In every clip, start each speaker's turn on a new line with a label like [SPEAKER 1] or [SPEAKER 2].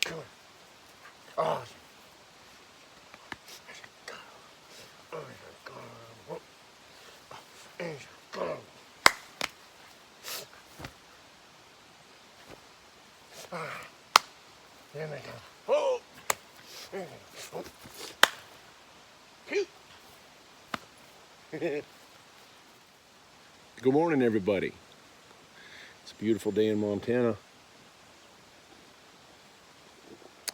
[SPEAKER 1] Come on. Oh. There we go. Oh. Good morning, everybody. It's a beautiful day in Montana.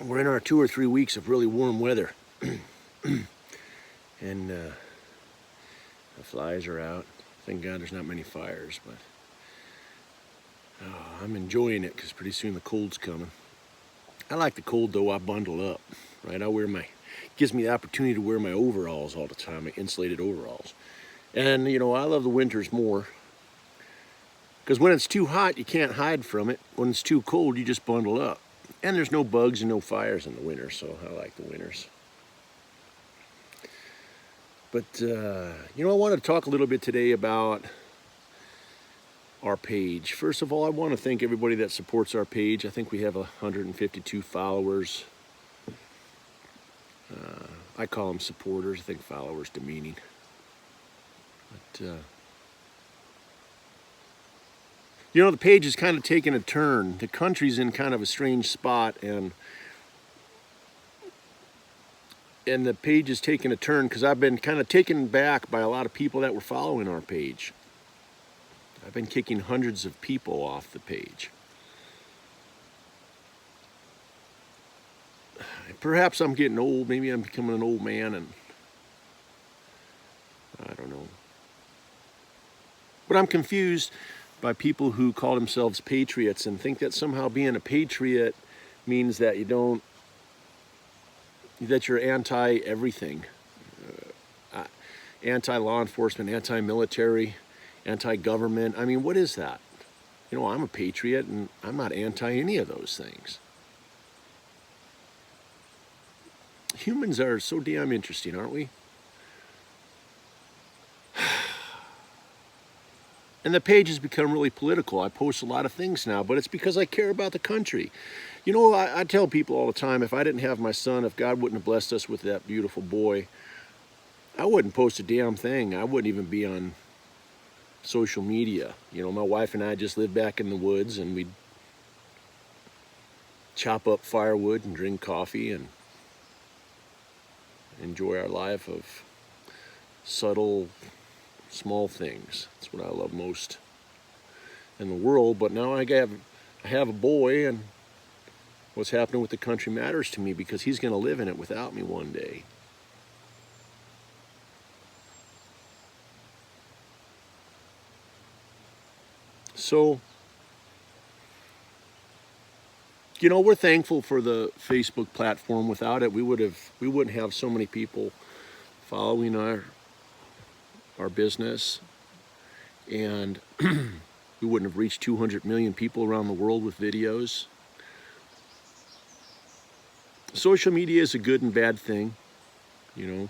[SPEAKER 1] We're in our 2 or 3 weeks of really warm weather. And the flies are out. Thank God there's not many fires, but I'm enjoying it because pretty soon the cold's coming. I like the cold though. I bundle up, right? Gives me the opportunity to wear my overalls all the time, my insulated overalls. And you know, I love the winters more because when it's too hot, you can't hide from it. When it's too cold, you just bundle up. And there's no bugs and no fires in the winter, so I like the winters. But, you know, I want to talk a little bit today about our page. First of all, I want to thank everybody that supports our page. I think we have 152 followers. I call them supporters. I think followers demeaning. But, you know, the page is kind of taking a turn. The country's in kind of a strange spot, and the page is taking a turn because I've been kind of taken back by a lot of people that were following our page. I've been kicking hundreds of people off the page. Perhaps I'm getting old. Maybe I'm becoming an old man, and I don't know. But I'm confused by people who call themselves patriots and think that somehow being a patriot means that that you're anti-everything. Anti-law enforcement, anti-military, anti-government. I mean, what is that? You know, I'm a patriot and I'm not anti any of those things. Humans are so damn interesting, aren't we? And the page has become really political. I post a lot of things now, but it's because I care about the country. You know, I tell people all the time, if I didn't have my son, if God wouldn't have blessed us with that beautiful boy, I wouldn't post a damn thing. I wouldn't even be on social media. You know, my wife and I just lived back in the woods, and we'd chop up firewood and drink coffee and enjoy our life of subtle, small things. That's what I love most in the world. But now I have a boy, and what's happening with the country matters to me because he's going to live in it without me one day. So, you know, we're thankful for the Facebook platform. Without it, we wouldn't have so many people following our business, and we wouldn't have reached 200 million people around the world with videos. Social media is a good and bad thing, you know.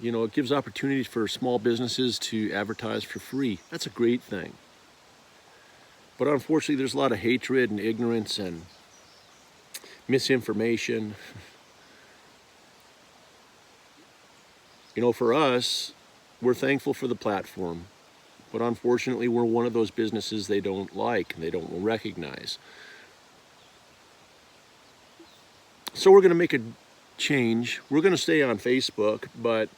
[SPEAKER 1] You know, it gives opportunities for small businesses to advertise for free. That's a great thing. But unfortunately, there's a lot of hatred and ignorance and misinformation. You know, for us, we're thankful for the platform, but unfortunately, we're one of those businesses they don't like and they don't recognize. So we're going to make a change. We're going to stay on Facebook, but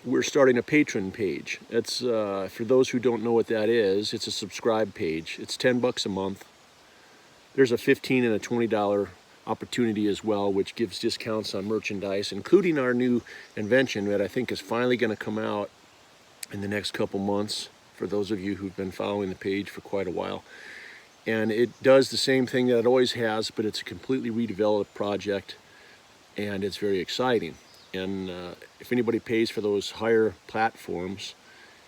[SPEAKER 1] we're starting a patron page. It's for those who don't know what that is, it's a subscribe page. It's $10 a month. There's a $15 and a $20 opportunity as well, which gives discounts on merchandise, including our new invention that I think is finally going to come out in the next couple months for those of you who've been following the page for quite a while. And it does the same thing that it always has, but it's a completely redeveloped project, and it's very exciting. And if anybody pays for those higher platforms,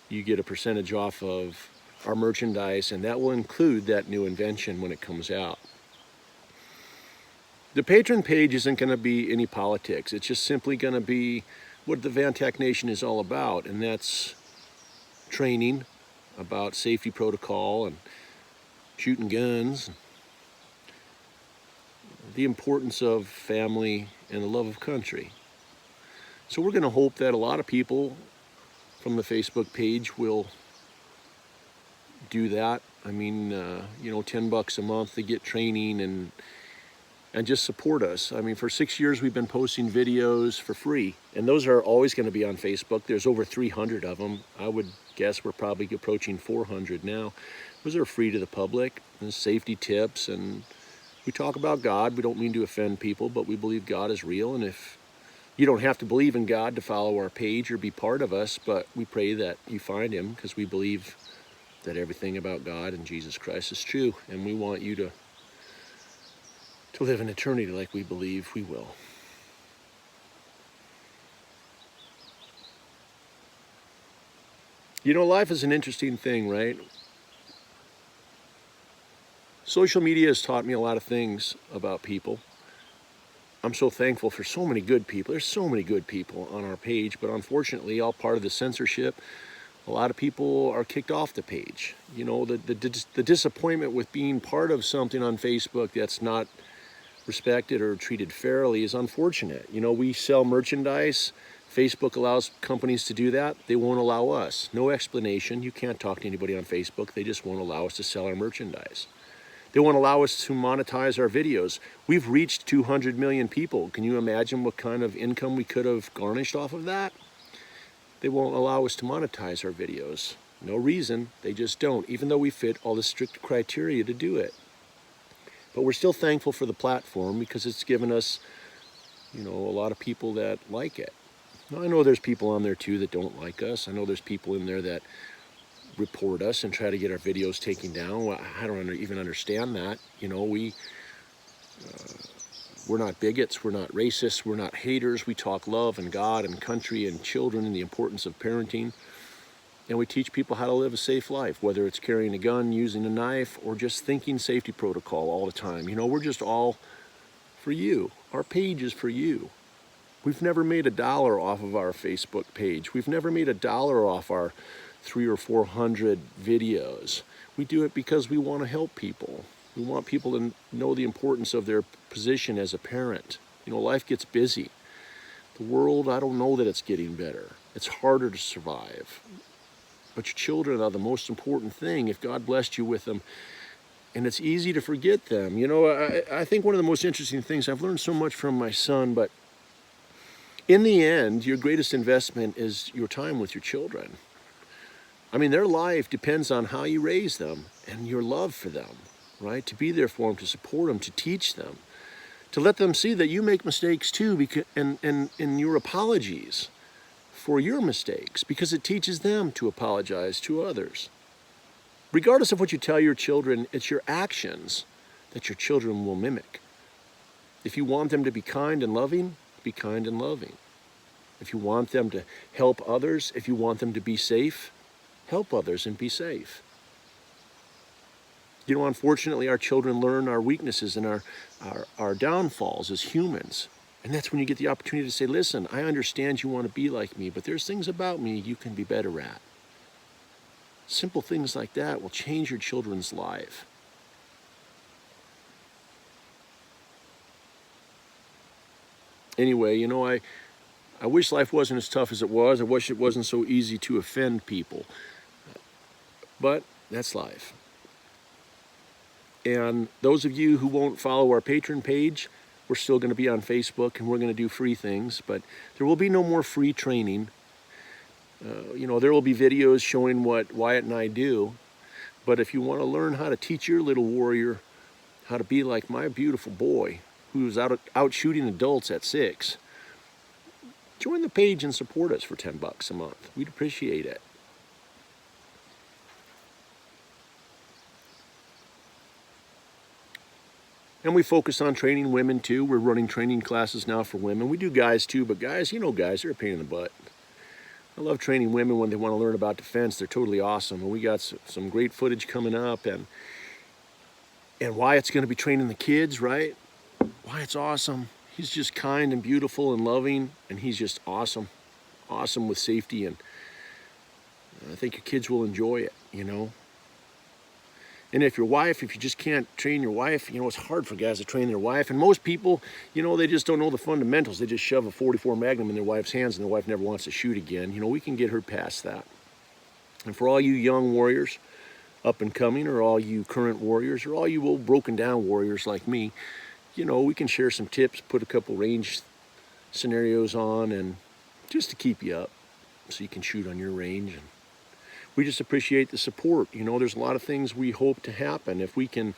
[SPEAKER 1] you get a percentage off of our merchandise, and that will include that new invention when it comes out. The patron page isn't going to be any politics. It's just simply going to be what the Vantac Nation is all about, and that's training about safety protocol and shooting guns, the importance of family and the love of country. So we're going to hope that a lot of people from the Facebook page will do that. I mean, you know, $10 a month to get training and just support us. I mean, for 6 years we've been posting videos for free, and those are always going to be on Facebook. There's over 300 of them. I would guess we're probably approaching 400 now. Those are free to the public. There's safety tips, and we talk about God. We don't mean to offend people, but we believe God is real, and if you don't have to believe in God to follow our page or be part of us, but we pray that you find him, because we believe that everything about God and Jesus Christ is true, and we want you to live in eternity like we believe we will. You know, life is an interesting thing, right? Social media has taught me a lot of things about people. I'm so thankful for so many good people. There's so many good people on our page, but unfortunately, all part of the censorship, a lot of people are kicked off the page. You know, the disappointment with being part of something on Facebook that's not respected or treated fairly is unfortunate. You know, we sell merchandise. Facebook allows companies to do that. They won't allow us. No explanation. You can't talk to anybody on Facebook. They just won't allow us to sell our merchandise. They won't allow us to monetize our videos. We've reached 200 million people. Can you imagine what kind of income we could have garnished off of that? They won't allow us to monetize our videos. No reason. They just don't, even though we fit all the strict criteria to do it. But we're still thankful for the platform, because it's given us, you know, a lot of people that like it. Now, I know there's people on there too that don't like us. I know there's people in there that report us and try to get our videos taken down. Well, I don't even understand that. You know, we're not bigots, we're not racists, we're not haters. We talk love and God and country and children and the importance of parenting. And we teach people how to live a safe life, whether it's carrying a gun, using a knife, or just thinking safety protocol all the time. You know, we're just all for you. Our page is for you. We've never made $1 off of our Facebook page. We've never made $1 off our 300 or 400 videos. We do it because we want to help people. We want people to know the importance of their position as a parent. You know, life gets busy. The world, I don't know that it's getting better. It's harder to survive. But your children are the most important thing if God blessed you with them. And it's easy to forget them. You know, I think one of the most interesting things, I've learned so much from my son, but in the end, your greatest investment is your time with your children. I mean, their life depends on how you raise them and your love for them, right? To be there for them, to support them, to teach them, to let them see that you make mistakes too, because, and your apologies for your mistakes, because it teaches them to apologize to others. Regardless of what you tell your children, it's your actions that your children will mimic. If you want them to be kind and loving, be kind and loving. If you want them to help others, if you want them to be safe, help others and be safe. You know, unfortunately, our children learn our weaknesses and our downfalls as humans. And that's when you get the opportunity to say, listen, I understand you want to be like me, but there's things about me you can be better at. Simple things like that will change your children's life. Anyway, you know, I wish life wasn't as tough as it was. I wish it wasn't so easy to offend people. But that's life. And those of you who won't follow our patron page, we're still going to be on Facebook, and we're going to do free things, but there will be no more free training. You know, there will be videos showing what Wyatt and I do, but if you want to learn how to teach your little warrior how to be like my beautiful boy who's out shooting adults at 6, join the page and support us for $10 a month. We'd appreciate it. And we focus on training women too. We're running training classes now for women. We do guys too, but guys, you know guys, they're a pain in the butt. I love training women when they want to learn about defense. They're totally awesome. And we got some great footage coming up. And Wyatt's going to be training the kids, right? Wyatt's awesome. He's just kind and beautiful and loving, and he's just awesome. awesome with safety, and I think your kids will enjoy it, you know. And if you just can't train your wife, you know, it's hard for guys to train their wife. And most people, you know, they just don't know the fundamentals. They just shove a 44 Magnum in their wife's hands and their wife never wants to shoot again. You know, we can get her past that. And for all you young warriors, up and coming, or all you current warriors, or all you old broken down warriors like me, you know, we can share some tips, put a couple range scenarios on, and just to keep you up so you can shoot on your range. And we just appreciate the support. You know, there's a lot of things we hope to happen. If we can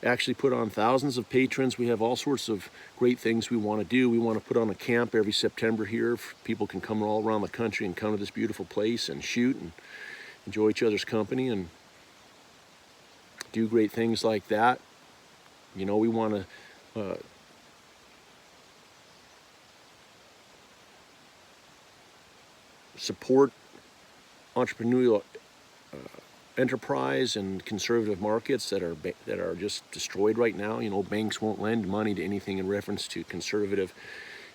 [SPEAKER 1] actually put on thousands of patrons, we have all sorts of great things we want to do. We want to put on a camp every September here. People can come all around the country and come to this beautiful place and shoot and enjoy each other's company and do great things like that. You know, we want to support entrepreneurial enterprise and conservative markets that are just destroyed right now. You know, banks won't lend money to anything in reference to conservative,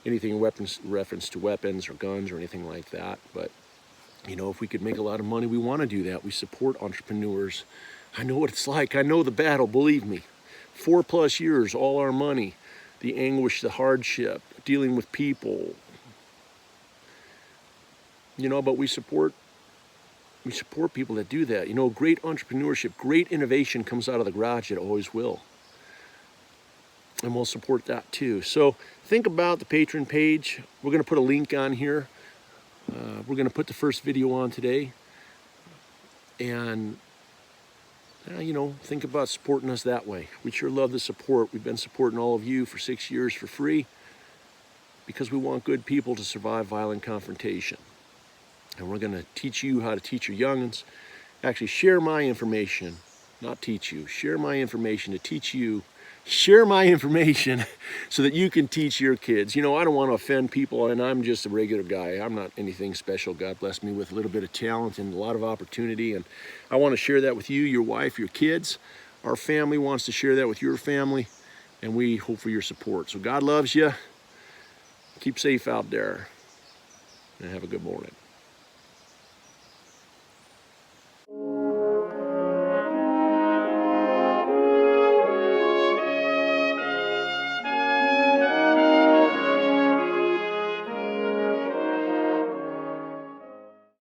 [SPEAKER 1] anything in reference to weapons or guns or anything like that. But you know, if we could make a lot of money, we want to do that. We support entrepreneurs. I know what it's like. I know the battle, believe me. 4+ years, all our money, the anguish, the hardship, dealing with people. You know, but we support people that do that. You know, great entrepreneurship, great innovation comes out of the garage. It always will. And we'll support that too. So think about the patron page. We're going to put a link on here. We're going to put the first video on today. And, you know, think about supporting us that way. We sure love the support. We've been supporting all of you for 6 years for free because we want good people to survive violent confrontation. And we're going to teach you how to teach your youngins. Actually, share my information, not teach you. Share my information to teach you. Share my information so that you can teach your kids. You know, I don't want to offend people, and I'm just a regular guy. I'm not anything special. God blessed me with a little bit of talent and a lot of opportunity, and I want to share that with you, your wife, your kids. Our family wants to share that with your family, and we hope for your support. So God loves you. Keep safe out there, and have a good morning.